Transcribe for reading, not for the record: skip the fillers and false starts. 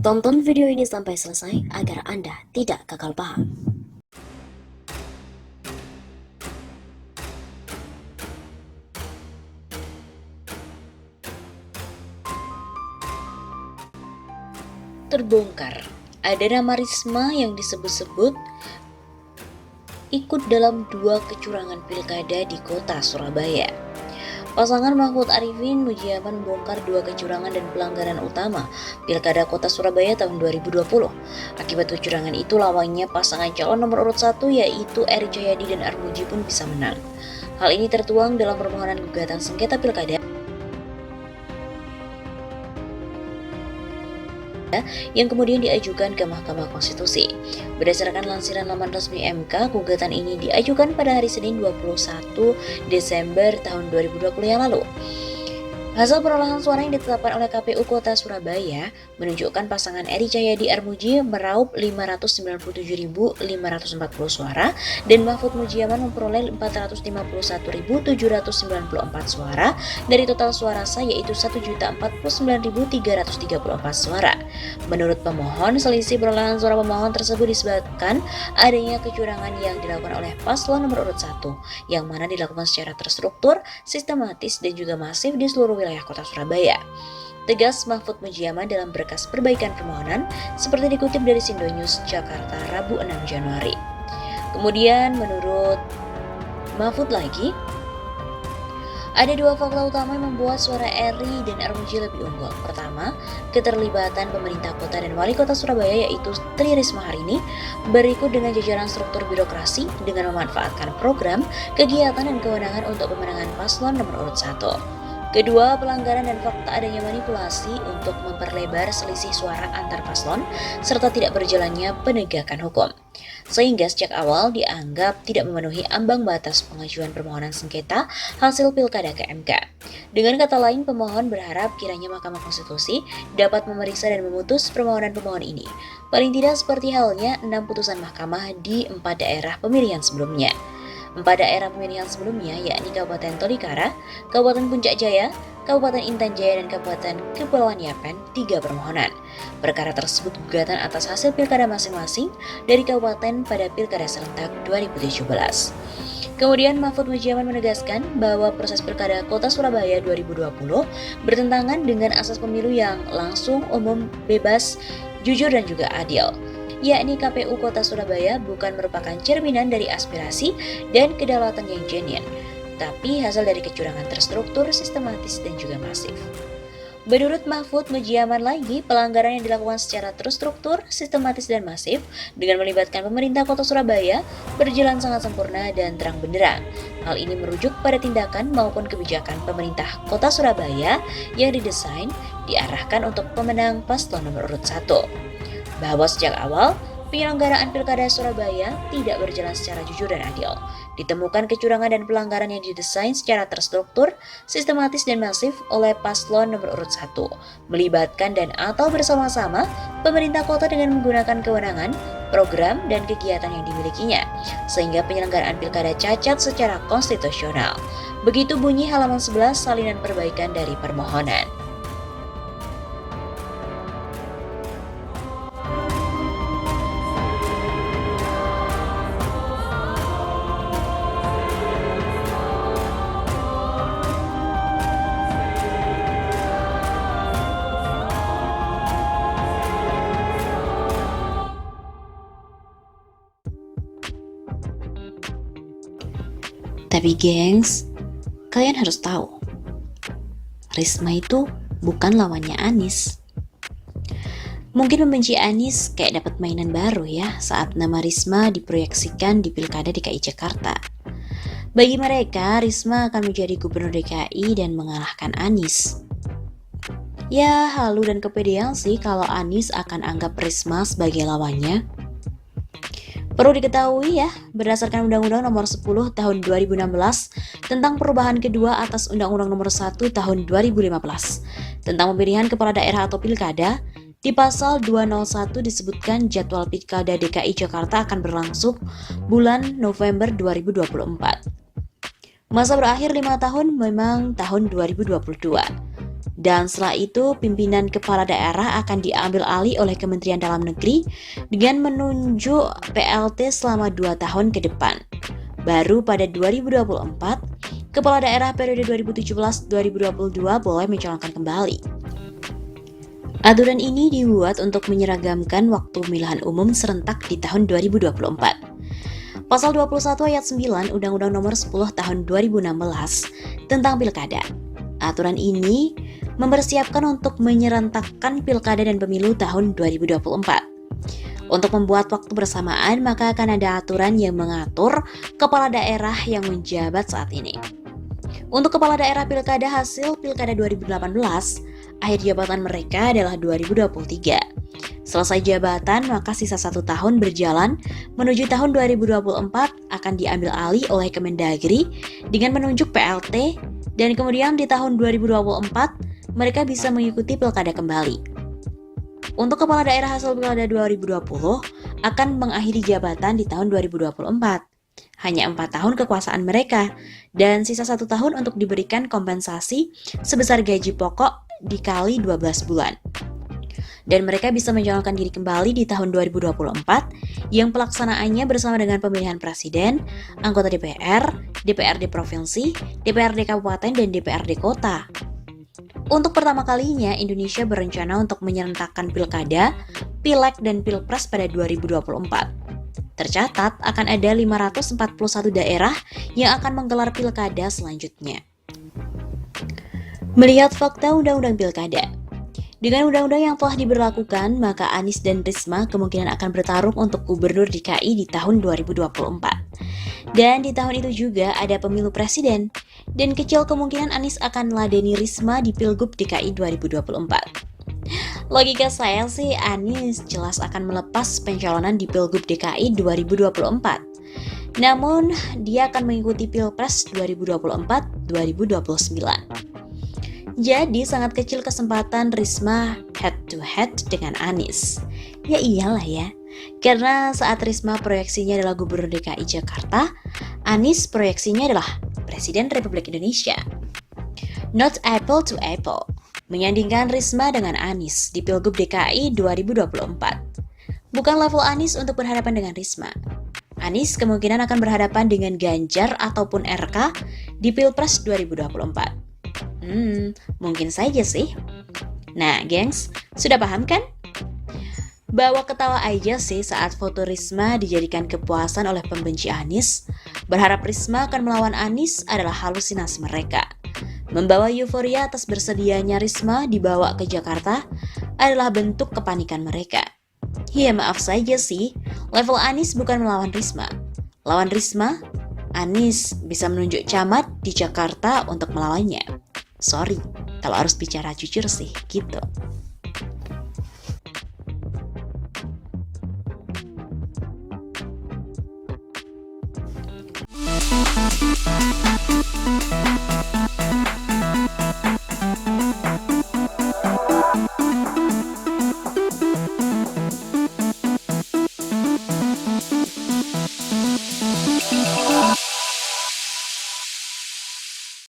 Tonton video ini sampai selesai agar Anda tidak gagal paham. Terbongkar, ada nama Risma yang disebut-sebut ikut dalam 2 kecurangan pilkada di kota Surabaya. Pasangan Mahfud Arifin Mujiaman membongkar 2 kecurangan dan pelanggaran utama Pilkada Kota Surabaya tahun 2020. Akibat kecurangan itu, lawannya pasangan calon nomor urut 1 yaitu Eri Cahyadi dan Armuji pun bisa menang. Hal ini tertuang dalam permohonan gugatan sengketa pilkada yang kemudian diajukan ke Mahkamah Konstitusi. Berdasarkan lansiran laman resmi MK, gugatan ini diajukan pada hari Senin 21 Desember tahun 2020 yang lalu. Hasil perolehan suara yang ditetapkan oleh KPU Kota Surabaya menunjukkan pasangan Eri Cahyadi Armuji meraup 597.540 suara dan Mahfud Mujiaman memperoleh 451.794 suara dari total suara sah yaitu 1.049.334 suara. Menurut pemohon, selisih perolehan suara pemohon tersebut disebabkan adanya kecurangan yang dilakukan oleh paslon nomor urut 1 yang mana dilakukan secara terstruktur, sistematis dan juga masif di seluruh wilayah Kota Surabaya. Tegas Mahfud Mujiaman dalam berkas perbaikan permohonan seperti dikutip dari Sindonews Jakarta Rabu 6 Januari. Kemudian menurut Mahfud lagi, ada 2 fakta utama yang membuat suara Eri dan Armuji lebih unggul. Pertama, keterlibatan pemerintah kota dan wali kota Surabaya yaitu Tri Risma hari ini berikut dengan jajaran struktur birokrasi dengan memanfaatkan program, kegiatan dan kewenangan untuk pemenangan paslon nomor urut 1. Kedua, pelanggaran dan fakta adanya manipulasi untuk memperlebar selisih suara antar paslon serta tidak berjalannya penegakan hukum. Sehingga sejak awal dianggap tidak memenuhi ambang batas pengajuan permohonan sengketa hasil pilkada ke MK. Dengan kata lain, pemohon berharap kiranya Mahkamah Konstitusi dapat memeriksa dan memutus permohonan pemohon ini. Paling tidak seperti halnya 6 putusan mahkamah di 4 daerah pemilihan sebelumnya. 4 daerah pemilihan sebelumnya yakni Kabupaten Tolikara, Kabupaten Puncak Jaya, Kabupaten Intan Jaya, dan Kabupaten Kepulauan Yapen 3 permohonan. Perkara tersebut gugatan atas hasil pilkada masing-masing dari kabupaten pada Pilkada Serentak 2017. Kemudian Mahfud Mujiaman menegaskan bahwa proses Pilkada Kota Surabaya 2020 bertentangan dengan asas pemilu yang langsung, umum, bebas, jujur dan juga adil. Yakni KPU Kota Surabaya bukan merupakan cerminan dari aspirasi dan kedaulatan yang genuine, tapi hasil dari kecurangan terstruktur, sistematis, dan juga masif. Menurut Mahfud Mujiaman lagi, pelanggaran yang dilakukan secara terstruktur, sistematis, dan masif dengan melibatkan pemerintah Kota Surabaya berjalan sangat sempurna dan terang benderang. Hal ini merujuk pada tindakan maupun kebijakan pemerintah Kota Surabaya yang didesain diarahkan untuk pemenang paslon nomor urut 1. Bahwa sejak awal, penyelenggaraan Pilkada Surabaya tidak berjalan secara jujur dan adil. Ditemukan kecurangan dan pelanggaran yang didesain secara terstruktur, sistematis dan masif oleh paslon nomor urut 1, melibatkan dan atau bersama-sama pemerintah kota dengan menggunakan kewenangan, program, dan kegiatan yang dimilikinya, sehingga penyelenggaraan Pilkada cacat secara konstitusional. Begitu bunyi halaman 11 salinan perbaikan dari permohonan. Tapi gengs, kalian harus tahu, Risma itu bukan lawannya Anies. Mungkin membenci Anies kayak dapat mainan baru ya saat nama Risma diproyeksikan di Pilkada DKI Jakarta. Bagi mereka, Risma akan menjadi gubernur DKI dan mengalahkan Anies. Ya, halu dan kepedean sih kalau Anies akan anggap Risma sebagai lawannya. Perlu diketahui ya, berdasarkan Undang-Undang Nomor 10 Tahun 2016 tentang perubahan kedua atas Undang-Undang Nomor 1 Tahun 2015 tentang pemilihan kepala daerah atau pilkada, di pasal 201 disebutkan jadwal Pilkada DKI Jakarta akan berlangsung bulan November 2024. Masa berakhir 5 tahun memang tahun 2022. Dan setelah itu, pimpinan kepala daerah akan diambil alih oleh Kementerian Dalam Negeri dengan menunjuk PLT selama 2 tahun ke depan. Baru pada 2024, kepala daerah periode 2017-2022 boleh mencalonkan kembali. Aturan ini dibuat untuk menyeragamkan waktu pemilihan umum serentak di tahun 2024. Pasal 21 ayat 9 Undang-Undang Nomor 10 Tahun 2016 tentang Pilkada. Aturan ini mempersiapkan untuk menyerentakkan pilkada dan pemilu tahun 2024. Untuk membuat waktu bersamaan, maka akan ada aturan yang mengatur kepala daerah yang menjabat saat ini. Untuk kepala daerah pilkada hasil pilkada 2018, akhir jabatan mereka adalah 2023. Selesai jabatan, maka sisa 1 tahun berjalan menuju tahun 2024 akan diambil alih oleh Kemendagri dengan menunjuk PLT, dan kemudian di tahun 2024 mereka bisa mengikuti pilkada kembali. Untuk kepala daerah hasil pilkada 2020 akan mengakhiri jabatan di tahun 2024. Hanya 4 tahun kekuasaan mereka, dan sisa 1 tahun untuk diberikan kompensasi sebesar gaji pokok dikali 12 bulan. Dan mereka bisa mencalonkan diri kembali di tahun 2024 yang pelaksanaannya bersama dengan pemilihan presiden, anggota DPR, DPRD provinsi, DPRD kabupaten, dan DPRD kota. Untuk pertama kalinya, Indonesia berencana untuk menyerentakkan pilkada, pileg, dan pilpres pada 2024. Tercatat akan ada 541 daerah yang akan menggelar pilkada selanjutnya. Melihat fakta Undang-Undang Pilkada, dengan undang-undang yang telah diberlakukan, maka Anies dan Risma kemungkinan akan bertarung untuk Gubernur DKI di tahun 2024. Dan di tahun itu juga ada pemilu presiden, dan kecil kemungkinan Anies akan meladeni Risma di Pilgub DKI 2024. Logika saya sih, Anies jelas akan melepas pencalonan di Pilgub DKI 2024. Namun, dia akan mengikuti Pilpres 2024-2029. Jadi sangat kecil kesempatan Risma head to head dengan Anies. Ya iyalah ya, karena saat Risma proyeksinya adalah Gubernur DKI Jakarta, Anies proyeksinya adalah Presiden Republik Indonesia. Not apple to apple, menyandingkan Risma dengan Anies di Pilgub DKI 2024. Bukan level Anies untuk berhadapan dengan Risma. Anies kemungkinan akan berhadapan dengan Ganjar ataupun RK di Pilpres 2024. Mungkin saja sih. Nah, gengs, sudah paham kan? Bawa ketawa aja sih saat foto Risma dijadikan kepuasan oleh pembenci Anies. Berharap Risma akan melawan Anies adalah halusinasi mereka. Membawa euforia atas bersedianya Risma dibawa ke Jakarta adalah bentuk kepanikan mereka. Ya maaf saja sih, level Anies bukan melawan Risma. Lawan Risma, Anies bisa menunjuk camat di Jakarta untuk melawannya. Sorry, kalau harus bicara jujur sih, gitu.